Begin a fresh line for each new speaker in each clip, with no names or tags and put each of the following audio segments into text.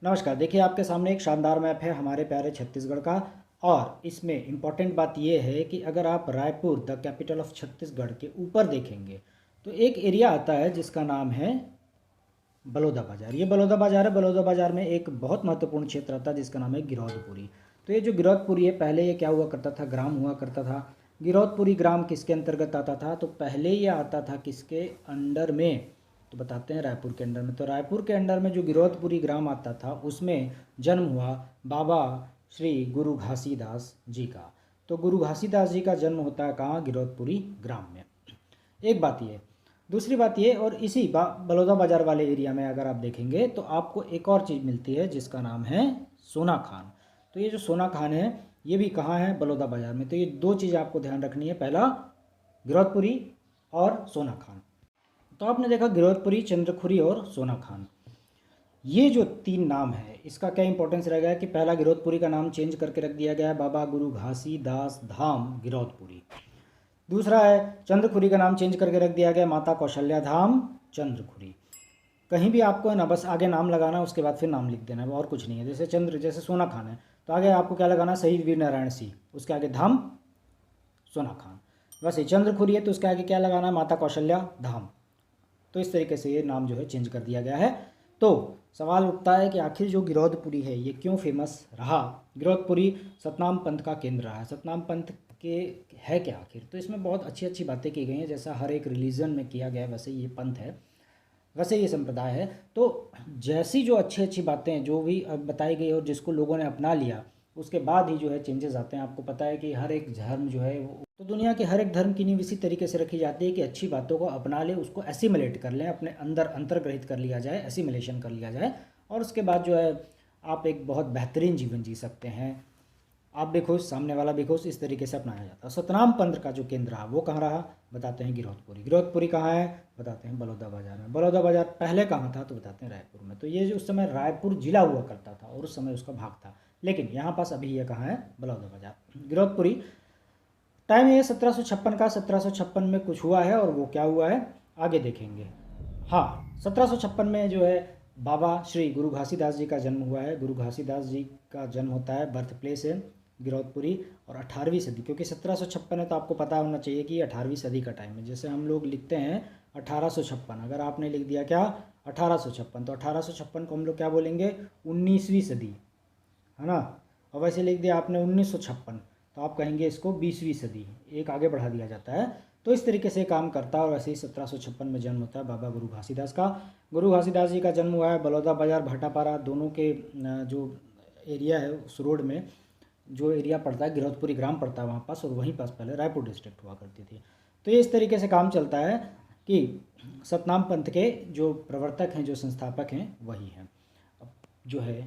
नमस्कार। देखिए, आपके सामने एक शानदार मैप है हमारे प्यारे छत्तीसगढ़ का। और इसमें इम्पॉर्टेंट बात यह है कि अगर आप Raipur the capital of Chhattisgarh के ऊपर देखेंगे तो एक एरिया आता है जिसका नाम है बलौदा बाज़ार। ये बलौदा बाज़ार है। बलौदा बाज़ार में एक बहुत महत्वपूर्ण क्षेत्र आता है जिसका नाम है गिरौदपुरी। तो ये जो गिरौदपुरी है, पहले ये क्या हुआ करता था, ग्राम हुआ करता था। गिरौदपुरी ग्राम किसके अंतर्गत आता था? तो पहले ये आता था किसके अंडर में? तो बताते हैं, रायपुर के अंडर में। तो रायपुर के अंडर में जो गिरौदपुरी ग्राम आता था उसमें जन्म हुआ बाबा श्री गुरु घासीदास जी का। तो गुरु घासीदास जी का जन्म होता है कहाँ? गिरौदपुरी ग्राम में। एक बात ये। दूसरी बात ये, और इसी बलौदा बाज़ार वाले एरिया में अगर आप देखेंगे तो आपको एक और चीज़ मिलती है जिसका नाम है सोना खान। तो ये जो सोना खान है ये भी कहाँ है? बलौदा बाज़ार में। तो ये दो चीज़ आपको ध्यान रखनी है, पहला गिरौदपुरी और सोना खान। तो आपने देखा गिरौदपुरी, चंद्रखुरी और सोना खान, ये जो तीन नाम है इसका क्या इंपॉर्टेंस रह गया कि पहला गिरौदपुरी का नाम चेंज करके रख दिया गया है बाबा गुरु घासीदास धाम गिरौदपुरी। दूसरा है चंद्रखुरी का नाम चेंज करके रख दिया गया माता कौशल्या धाम चंद्रखुरी। कहीं भी आपको है ना बस आगे नाम लगाना, उसके बाद फिर नाम लिख देना है, और कुछ नहीं है। जैसे सोना खान है तो आगे आपको क्या लगाना? शहीद वीर नारायण सिंह, उसके आगे धाम सोना खान। वैसे चंद्रखुरी है तो उसके आगे क्या लगाना है? माता कौशल्या धाम। तो इस तरीके से ये नाम जो है चेंज कर दिया गया है। तो सवाल उठता है कि आखिर जो गिरौदपुरी है ये क्यों फेमस रहा? गिरौदपुरी सतनाम पंथ का केंद्र रहा है। सतनाम पंथ के है क्या आखिर? तो इसमें बहुत अच्छी अच्छी बातें की गई हैं, जैसा हर एक रिलीजन में किया गया है वैसे ये पंथ है, वैसे ये संप्रदाय है। तो जैसी जो अच्छी अच्छी बातें जो भी बताई गई और जिसको लोगों ने अपना लिया उसके बाद ही जो है चेंजेस आते हैं। आपको पता है कि हर एक धर्म जो है वो, तो दुनिया के हर एक धर्म की नींव इसी तरीके से रखी जाती है कि अच्छी बातों को अपना ले, उसको एसिमिलेट कर लें, अपने अंदर अंतर्ग्रहित कर लिया जाए, एसिमिलेशन कर लिया जाए, और उसके बाद जो है आप एक बहुत बेहतरीन जीवन जी सकते हैं। आप भी खुश, सामने वाला भी खुश, इस तरीके से अपनाया जाता है। सतनाम पंथ का जो केंद्र रहा वो कहाँ रहा? बताते हैं गिरौदपुरी। गिरौदपुरी कहाँ है? बताते हैं बलौदा बाज़ार में। बलौदा बाज़ार पहले कहाँ था? तो बताते हैं रायपुर में। तो ये जो उस समय रायपुर जिला हुआ करता था और उस समय उसका भाग था, लेकिन यहाँ पास अभी ये कहाँ है? बलौदा बाज़ार। गिरौदपुरी टाइम ये 1756 का। 1756 में कुछ हुआ है, और वो क्या हुआ है आगे देखेंगे। हाँ, 1756 में जो है बाबा श्री गुरु घासीदास जी का जन्म हुआ है। गुरु घासीदास जी का जन्म होता है, बर्थ प्लेस है गिरौदपुरी, और 18वीं सदी, क्योंकि 1756 है तो आपको पता होना चाहिए कि 18वीं सदी का टाइम है। जैसे हम लोग लिखते हैं 1856, अगर आपने लिख दिया क्या 1856, तो 1856 को हम लोग क्या बोलेंगे? 19वीं सदी, है ना। और वैसे लिख दिया आपने 1956 तो आप कहेंगे इसको 20वीं सदी, एक आगे बढ़ा दिया जाता है। तो इस तरीके से काम करता है। और वैसे ही 1756 में जन्म होता है बाबा गुरु घासीदास का। गुरु घासीदास जी का जन्म हुआ है बलौदा बाज़ार भाटापारा दोनों के जो एरिया है उस रोड में जो एरिया पड़ता है, गिरौदपुरी ग्राम पड़ता है वहाँ पास, और वहीं पास पहले रायपुर डिस्ट्रिक्ट हुआ करती थी। तो ये इस तरीके से काम चलता है कि सतनाम पंथ के जो प्रवर्तक हैं, जो संस्थापक हैं, वही हैं। अब जो है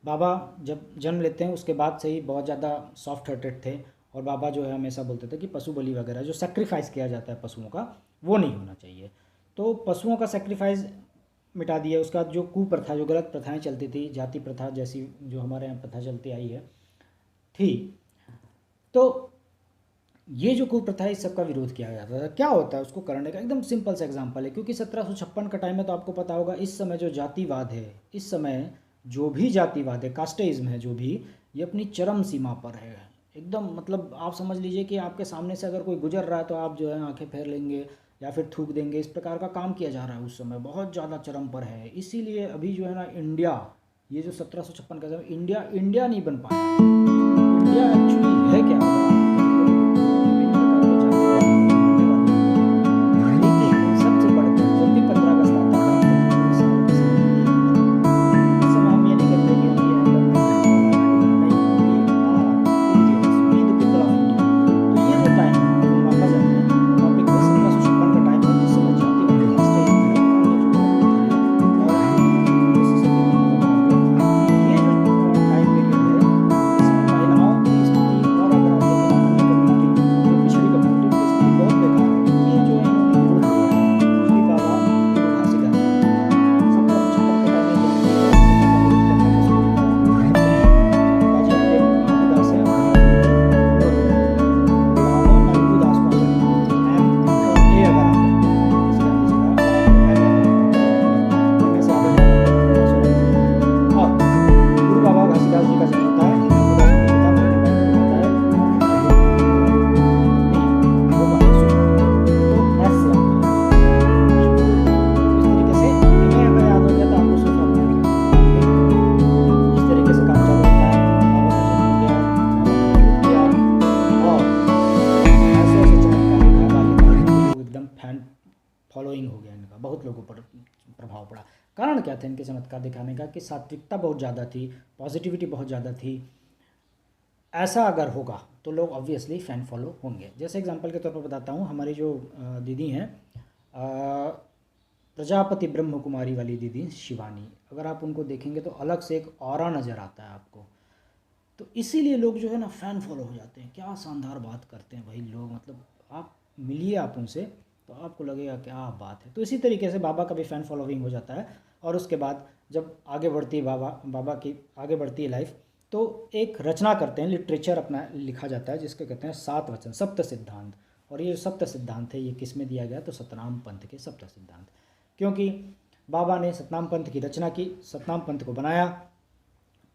बाबा जब जन्म लेते हैं उसके बाद से ही बहुत ज़्यादा सॉफ्ट हार्टेड थे, और बाबा जो है हमेशा बोलते थे कि पशु बलि वगैरह जो सेक्रीफाइस किया जाता है पशुओं का, वो नहीं होना चाहिए। तो पशुओं का सेक्रीफाइस मिटा दिया। उसका जो कुप्रथा, जो गलत प्रथाएं चलती थी, जाति प्रथा जैसी जो हमारे यहाँ प्रथा चलती आई है थी, तो ये जो कुप्रथा है इस सब का विरोध किया जाता था। क्या होता है उसको करने का? एकदम सिंपल सा एग्जांपल है, क्योंकि 1756 का टाइम है तो आपको पता होगा इस समय जो जातिवाद है, इस समय जो भी जातिवाद है, कास्टेइज्म है जो भी, ये अपनी चरम सीमा पर है एकदम। मतलब आप समझ लीजिए कि आपके सामने से अगर कोई गुजर रहा है तो आप जो है आंखें फेर लेंगे या फिर थूक देंगे। इस प्रकार का काम किया जा रहा है, उस समय बहुत ज़्यादा चरम पर है। इसीलिए अभी जो है ना इंडिया, ये जो 1756 का समय इंडिया नहीं बन पाया। इंडिया एक्चुअली है क्या? थे इनके चमत्कार दिखाने का कि सात्विकता बहुत ज़्यादा थी, पॉजिटिविटी बहुत ज़्यादा थी। ऐसा अगर होगा तो लोग ऑब्वियसली फ़ैन फॉलो होंगे। जैसे एग्जांपल के तौर पर बताता हूँ, हमारी जो दीदी हैं प्रजापति ब्रह्म कुमारी वाली दीदी शिवानी, अगर आप उनको देखेंगे तो अलग से एक ऑरा नज़र आता है आपको। तो इसीलिए लोग जो है ना फ़ैन फॉलो हो जाते हैं। क्या शानदार बात करते हैं भाई लोग, मतलब आप मिलिए आप उनसे तो आपको लगेगा क्या बात है। तो इसी तरीके से बाबा का भी फ़ैन फॉलोइंग हो जाता है। और उसके बाद जब आगे बढ़ती है बाबा की आगे बढ़ती है लाइफ, तो एक रचना करते हैं, लिटरेचर अपना लिखा जाता है जिसको कहते हैं 7 वचन, सप्त सिद्धांत। और ये जो सप्त सिद्धांत है ये किस में दिया गया, तो सतनाम पंथ के सप्त सिद्धांत। क्योंकि बाबा ने सतनाम पंथ की रचना की, सतनाम पंथ को बनाया,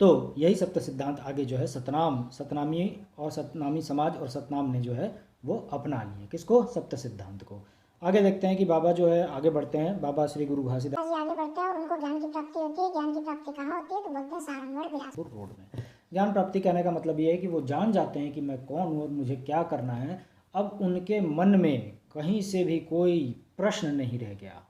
तो यही सप्त सिद्धांत आगे जो है सतनामी और सतनामी समाज और सतनाम ने जो है वो अपना लिए। किसको, सप्त सिद्धांत को। आगे देखते हैं कि बाबा जो है आगे बढ़ते हैं, बाबा श्री गुरु घासीदास
जी आगे बढ़ते हैं और उनको ज्ञान की प्राप्ति होती है। ज्ञान की प्राप्ति कहाँ होती है, तो बोलते हैं सारंगढ़ बिलासपुर
रोड में। ज्ञान प्राप्ति कहने का मतलब ये है कि वो जान जाते हैं कि मैं कौन हूँ और मुझे क्या करना है। अब उनके मन में कहीं से भी कोई प्रश्न नहीं रह गया।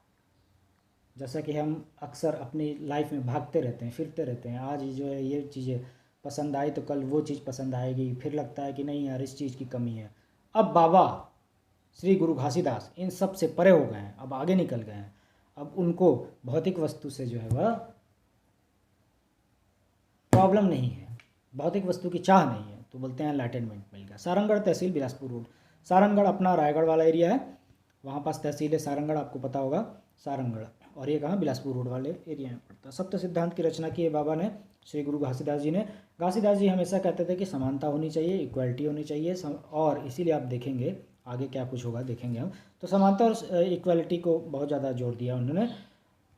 जैसा कि हम अक्सर अपनी लाइफ में भागते रहते हैं, फिरते रहते हैं, आज जो है ये चीज़ें पसंद आई तो कल वो चीज़ पसंद आएगी, फिर लगता है कि नहीं यार इस चीज़ की कमी है। अब बाबा श्री गुरु घासीदास इन सब से परे हो गए हैं, अब आगे निकल गए हैं। अब उनको भौतिक वस्तु से जो है वह प्रॉब्लम नहीं है, भौतिक वस्तु की चाह नहीं है, तो बोलते हैं एनलाइटनमेंट मिल गया। सारंगढ़ तहसील बिलासपुर रोड। सारंगढ़ अपना रायगढ़ वाला एरिया है, वहाँ पास तहसील है सारंगढ़, आपको पता होगा सारंगढ़। और ये कहाँ, बिलासपुर रोड वाले एरिया में पड़ता है। सप्त सिद्धांत की रचना की है बाबा ने, श्री गुरु घासीदास जी ने। घासीदास जी हमेशा कहते थे कि समानता होनी चाहिए, इक्वालिटी होनी चाहिए, और इसीलिए आप देखेंगे आगे क्या कुछ होगा देखेंगे हम, तो समानता और इक्वालिटी को बहुत ज़्यादा जोर दिया उन्होंने।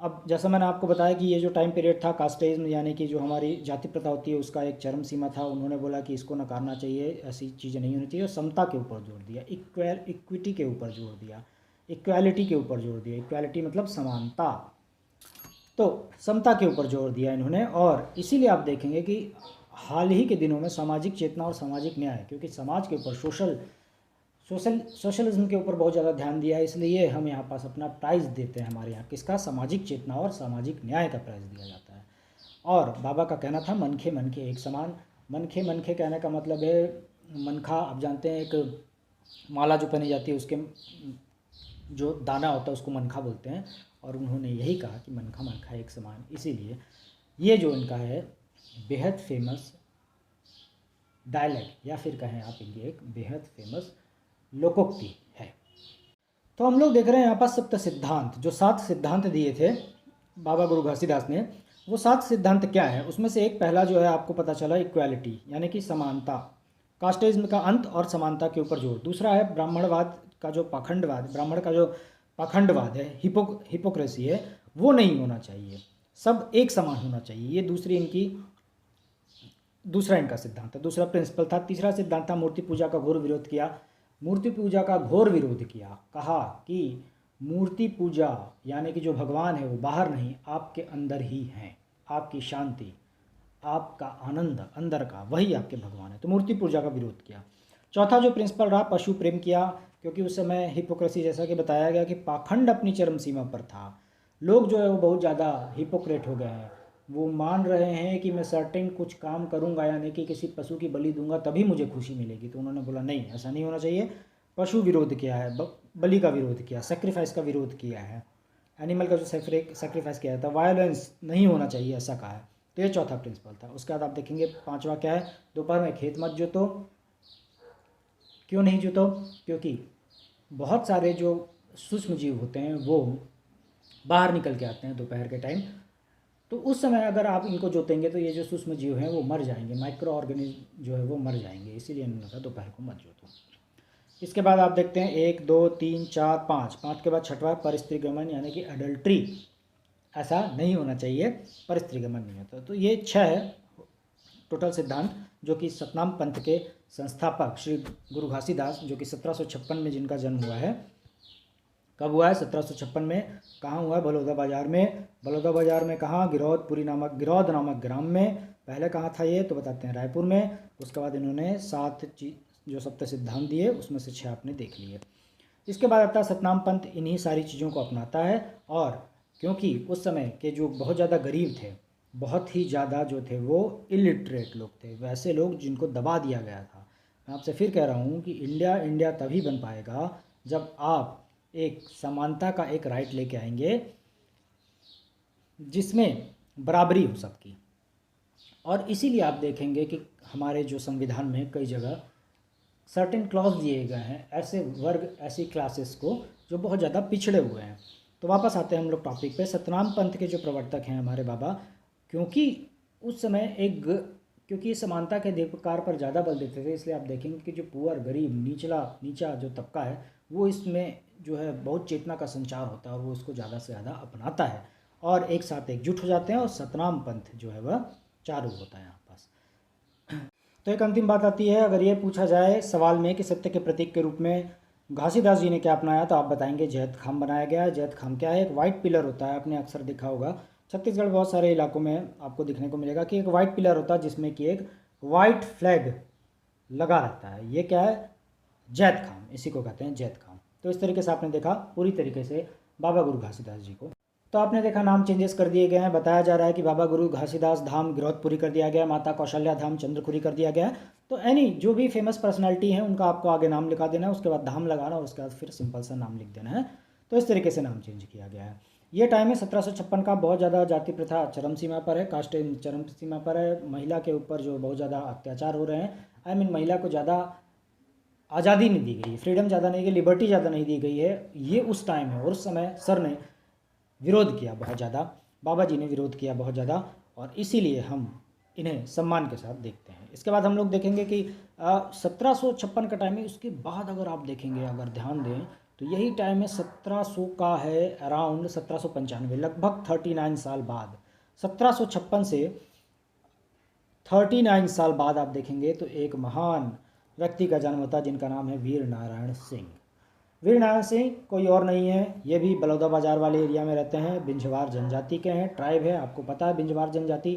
अब जैसा मैंने आपको बताया कि ये जो टाइम पीरियड था कास्टेइज्म, यानी कि जो हमारी जाति प्रथा होती है उसका एक चरम सीमा था। उन्होंने बोला कि इसको नकारना चाहिए, ऐसी चीज़ें नहीं होनी चाहिए, और समता के ऊपर जोर दिया, इक्विटी के ऊपर जोर दिया, इक्वालिटी के ऊपर जोर दिया। इक्वालिटी मतलब समानता, तो समता के ऊपर जोर दिया इन्होंने। और इसीलिए आप देखेंगे कि हाल ही के दिनों में सामाजिक चेतना और सामाजिक न्याय, क्योंकि समाज के ऊपर सोशलिज्म के ऊपर बहुत ज़्यादा ध्यान दिया है, इसलिए हम यहाँ पास अपना प्राइज़ देते हैं। हमारे यहाँ किसका, सामाजिक चेतना और सामाजिक न्याय का प्राइज़ दिया जाता है। और बाबा का कहना था मनखे मनखे एक समान। मनखे मनखे कहने का मतलब है मनखा, आप जानते हैं एक माला जो पहनी जाती है उसके जो दाना होता है उसको मनखा बोलते हैं। और उन्होंने यही कहा कि मनखा मनखा एक समान। इसीलिए ये जो इनका है बेहद फेमस डायलॉग, या फिर कहें आप इनकी एक बेहद फेमस लोकोक्ति है। तो हम लोग देख रहे हैं यहाँ पर सप्त सिद्धांत, जो 7 सिद्धांत दिए थे बाबा गुरु घासीदास ने, वो 7 सिद्धांत क्या है, उसमें से एक पहला जो है आपको पता चला इक्वालिटी, यानी कि समानता, कास्टिज्म का अंत और समानता के ऊपर जोर। दूसरा है ब्राह्मणवाद का जो पाखंडवाद, ब्राह्मण का जो पाखंडवाद है, हिपोक्रेसी है, वो नहीं होना चाहिए, सब एक समान होना चाहिए। ये दूसरा इनका सिद्धांत था, दूसरा प्रिंसिपल था। तीसरा सिद्धांत था मूर्ति पूजा का घोर विरोध किया। मूर्ति पूजा का घोर विरोध किया, कहा कि मूर्ति पूजा यानी कि जो भगवान है वो बाहर नहीं, आपके अंदर ही हैं। आपकी शांति, आपका आनंद अंदर का, वही आपके भगवान है। तो मूर्ति पूजा का विरोध किया। चौथा जो प्रिंसिपल रहा, पशु प्रेम किया, क्योंकि उस समय हिपोक्रेसी, जैसा कि बताया गया कि पाखंड अपनी चरम सीमा पर था। लोग जो है वो बहुत ज़्यादा हिपोक्रेट हो गए हैं, वो मान रहे हैं कि मैं सर्टेन कुछ काम करूंगा, यानी कि किसी पशु की बलि दूंगा तभी मुझे खुशी मिलेगी। तो उन्होंने बोला नहीं, ऐसा नहीं होना चाहिए। पशु विरोध किया है, बलि का विरोध किया, सेक्रीफाइस का विरोध किया है, एनिमल का जो सेक्रीफाइस किया था, वायलेंस नहीं होना चाहिए, ऐसा कहा है। तो ये चौथा प्रिंसिपल था। उसके बाद आप देखेंगे पांचवा क्या है, दोपहर में खेत मत जोतो। क्यों नहीं जोतो, क्योंकि बहुत सारे जो सूक्ष्म जीव होते हैं वो बाहर निकल के आते हैं दोपहर के टाइम, तो उस समय अगर आप इनको जोतेंगे तो ये जो सूक्ष्म जीव हैं वो मर जाएंगे, माइक्रो ऑर्गेनिज्म जो है वो मर जाएंगे, इसीलिए इन्होंने कहा दोपहर को मत जोतो। इसके बाद आप देखते हैं 1 2 3 4 5 के बाद छठवां परिस्त्रीगमन, यानी कि अडल्ट्री, ऐसा नहीं होना चाहिए, परिस्त्रीगमन नहीं होता। तो ये 6 है टोटल सिद्धांत, जो कि सतनाम पंथ के संस्थापक श्री गुरु घासीदास, जो कि 1756 में जिनका जन्म हुआ है। कब हुआ है, 1756 में। कहाँ हुआ है, बलौदा बाजार में। बलौदा बाजार में कहाँ, गिरौद नामक ग्राम में। पहले कहाँ था ये, तो बताते हैं रायपुर में। उसके बाद इन्होंने 7 जो सप्त सिद्धांत दिए उसमें से 6 आपने देख लिए। इसके बाद आता है सतनाम पंथ, इन्हीं सारी चीज़ों को अपनाता है और क्योंकि उस समय के जो बहुत ज़्यादा गरीब थे, बहुत ही ज़्यादा जो थे वो इलिटरेट लोग थे, वैसे लोग जिनको दबा दिया गया था। मैं आपसे फिर कह रहा हूँ कि इंडिया इंडिया तभी बन पाएगा जब आप एक समानता का एक राइट लेके आएंगे जिसमें बराबरी हो सबकी। और इसीलिए आप देखेंगे कि हमारे जो संविधान में कई जगह सर्टेन क्लॉज दिए गए हैं ऐसे वर्ग, ऐसी क्लासेस को जो बहुत ज़्यादा पिछड़े हुए हैं। तो वापस आते हैं हम लोग टॉपिक पे। सतनाम पंथ के जो प्रवर्तक हैं हमारे बाबा, क्योंकि उस समय क्योंकि समानता के अधिकार पर ज़्यादा बल देते थे, इसलिए आप देखेंगे कि जो पुअर, गरीब, नीचा जो तबका है वो इसमें जो है बहुत चेतना का संचार होता है और वो इसको ज़्यादा से ज़्यादा अपनाता है और एक साथ एकजुट हो जाते हैं और सतनाम पंथ जो है वह चालू होता है यहाँ पास। तो एक अंतिम बात आती है, अगर ये पूछा जाए सवाल में कि सत्य के प्रतीक के रूप में घासीदास जी ने क्या अपनाया, तो आप बताएंगे जैत खाम बनाया गया है। जैत खाम क्या है? एक वाइट पिलर होता है, आपने अक्सर देखा होगा छत्तीसगढ़ बहुत सारे इलाकों में आपको दिखने को मिलेगा कि एक वाइट पिलर होता है जिसमें कि एक वाइट फ्लैग लगा रहता है। ये क्या है? जैत खाम, इसी को कहते हैं जैत खाम। तो इस तरीके से आपने देखा पूरी तरीके से बाबा गुरु घासीदास जी को। तो आपने देखा नाम चेंजेस कर दिए गए हैं। बताया जा रहा है कि बाबा गुरु घासीदास धाम गिरौदपुरी कर दिया गया, माता कौशल्या धाम चंद्रखुरी कर दिया गया। तो एनी जो भी फेमस पर्सनालिटी है उनका आपको आगे नाम लिखा देना है, उसके बाद धाम लगाना और उसके बाद फिर सिंपल सा नाम लिख देना है। तो इस तरीके से नाम चेंज किया गया है। ये टाइम है 1756 का। बहुत ज़्यादा जाति प्रथा चरम सीमा पर है, कास्ट चरम सीमा पर है। महिला के ऊपर जो बहुत ज़्यादा अत्याचार हो रहे हैं, आई मीन महिला को ज़्यादा आज़ादी नहीं दी गई है, फ्रीडम ज़्यादा नहीं गई, लिबर्टी ज़्यादा नहीं दी गई है। ये उस टाइम है और उस समय सर ने विरोध किया बहुत ज़्यादा, बाबा जी ने विरोध किया बहुत ज़्यादा, और इसीलिए हम इन्हें सम्मान के साथ देखते हैं। इसके बाद हम लोग देखेंगे कि 1756 का टाइम है। उसके बाद अगर आप देखेंगे, अगर ध्यान दें तो यही टाइम है 1700 का है, अराउंड 1795, लगभग 39 साल बाद, 1756 से 39 साल बाद आप देखेंगे तो एक महान व्यक्ति का जन्म होता है जिनका नाम है वीर नारायण सिंह। वीर नारायण सिंह कोई और नहीं है, ये भी बलौदा बाजार वाले एरिया में रहते हैं, बिंझवार जनजाति के हैं, ट्राइब है। आपको पता है बिंझवार जनजाति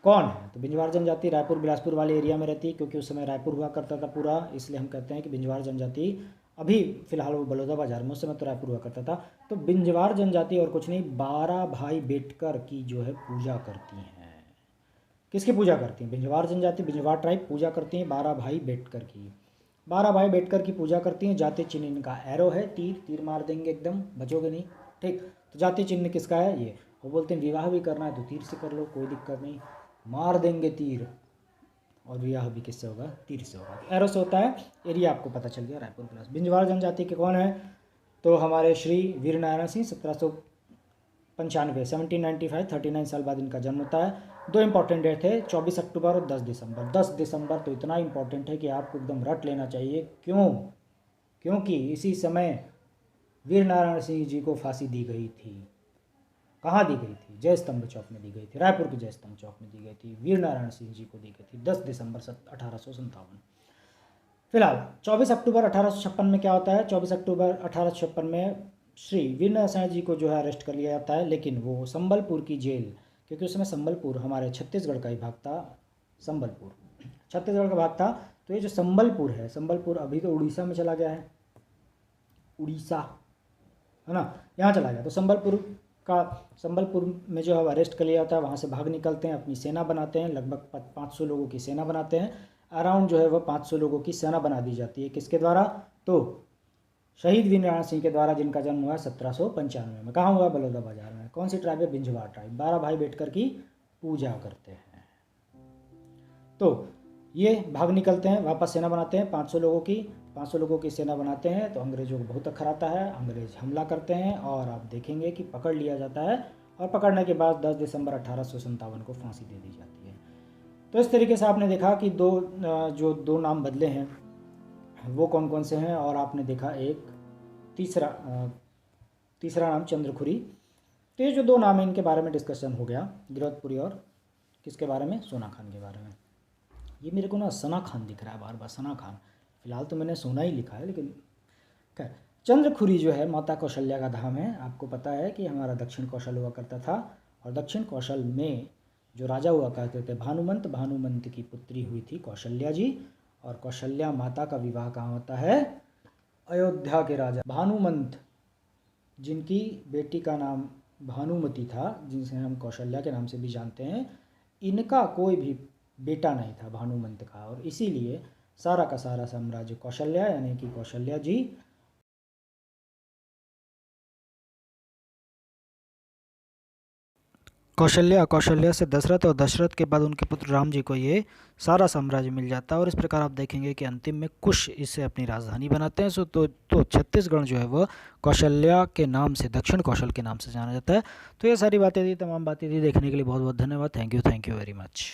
कौन है? तो बिंझवार जनजाति रायपुर बिलासपुर वाले एरिया में रहती है, क्योंकि उस समय रायपुर हुआ करता था पूरा, इसलिए हम कहते हैं कि बिंझवार जनजाति। अभी फिलहाल वो बलौदा बाजार में, उस समय तो रायपुर हुआ करता था। तो बिंझवार जनजाति और कुछ नहीं, 12 भाई बेटकर की जो है पूजा करती हैं। किसकी पूजा करती हैं? बिंझवार जनजाति, बिंझवार ट्राइब पूजा करती हैं 12 भाई बेटकर की। 12 भाई बेटकर की पूजा करती हैं। जाति चिन्ह इनका एरो है, तीर मार देंगे, एकदम बचोगे नहीं, ठीक। तो जाति चिन्ह किसका है? ये। वो बोलते हैं विवाह भी करना है तो तीर से कर लो, कोई दिक्कत नहीं, मार देंगे तीर। और विवाह भी किससे होगा? तीर से होगा। एरो से होता है। एरिया आपको पता चल गया, रायपुर प्लस। बिंझवार जनजाति के कौन है? तो हमारे श्री वीर नारायण सिंह, 1795, 1795, 39 साल बाद इनका जन्म होता है। दो इंपॉर्टेंट डेट थे, 24 अक्टूबर और 10 दिसंबर। 10 दिसंबर तो इतना इंपॉर्टेंट है कि आपको एकदम रट लेना चाहिए। क्यों? क्योंकि इसी समय वीर नारायण सिंह जी को फांसी दी गई थी। कहाँ दी गई थी? जय स्तंभ चौक में दी गई थी, रायपुर के जय स्तंभ चौक में दी गई थी। वीर नारायण सिंह जी को दी गई थी 10 दिसंबर 1857। फिलहाल 24 अक्टूबर 1856 में क्या होता है? 24 अक्टूबर 1856 में श्री वीर नारायण जी को जो है अरेस्ट कर लिया जाता है, लेकिन वो संबलपुर की जेल, क्योंकि उस समय संबलपुर हमारे छत्तीसगढ़ का ही भाग था, संबलपुर छत्तीसगढ़ का भाग था। तो ये जो संबलपुर है, संबलपुर अभी तो उड़ीसा में चला गया है, उड़ीसा है ना, यहाँ चला गया। तो संबलपुर में जो है अरेस्ट कर लिया जाता है, वहाँ से भाग निकलते हैं, अपनी सेना बनाते हैं, लगभग 500 लोगों की सेना बनाते हैं। अराउंड जो है वह 500 लोगों की सेना बना दी जाती है। किसके द्वारा? तो शहीद वीर नारायण सिंह के द्वारा, जिनका जन्म हुआ 1795 में। कहाँ हुआ? बलौदा बाजार में। कौन सी ट्राइब है? बिंझवार ट्राइब। 12 भाई बेटकर की पूजा करते हैं। तो ये भाग निकलते हैं, वापस सेना बनाते हैं 500 लोगों की सेना बनाते हैं। तो अंग्रेजों को बहुत अखर आता है, अंग्रेज हमला करते हैं और आप देखेंगे कि पकड़ लिया जाता है, और पकड़ने के बाद 10 दिसंबर 1857 को फांसी दे दी जाती है। तो इस तरीके से आपने देखा कि दो नाम बदले हैं, वो कौन कौन से हैं, और आपने देखा एक तीसरा नाम चंद्रखुरी। तो ये जो दो नाम है इनके बारे में डिस्कशन हो गया, गिरौदपुरी और किसके बारे में? सोना खान के बारे में। ये मेरे को ना सना खान दिख रहा है बार बार, सना खान। फिलहाल तो मैंने सोना ही लिखा है, लेकिन खैर। चंद्रखुरी जो है माता कौशल्या का धाम है। आपको पता है कि हमारा दक्षिण कौशल हुआ करता था, और दक्षिण कौशल में जो राजा हुआ करते थे भानुमंत की पुत्री हुई थी कौशल्या जी, और कौशल्या माता का विवाह कहाँ होता है? अयोध्या के राजा भानुमंत, जिनकी बेटी का नाम भानुमति था, जिसे हम कौशल्या के नाम से भी जानते हैं, इनका कोई भी बेटा नहीं था भानुमंत का, और इसीलिए सारा का सारा साम्राज्य कौशल्या यानी कि कौशल्या जी कौशल्या से दशरथ, और दशरथ के बाद उनके पुत्र राम जी को ये सारा साम्राज्य मिल जाता है। और इस प्रकार आप देखेंगे कि अंतिम में कुश इसे अपनी राजधानी बनाते हैं। तो छत्तीसगढ़ जो है वह कौशल्या के नाम से, दक्षिण कौशल के नाम से जाना जाता है। तो ये सारी बातें थी, तमाम बातें थी, देखने के लिए बहुत बहुत धन्यवाद। Thank you very much.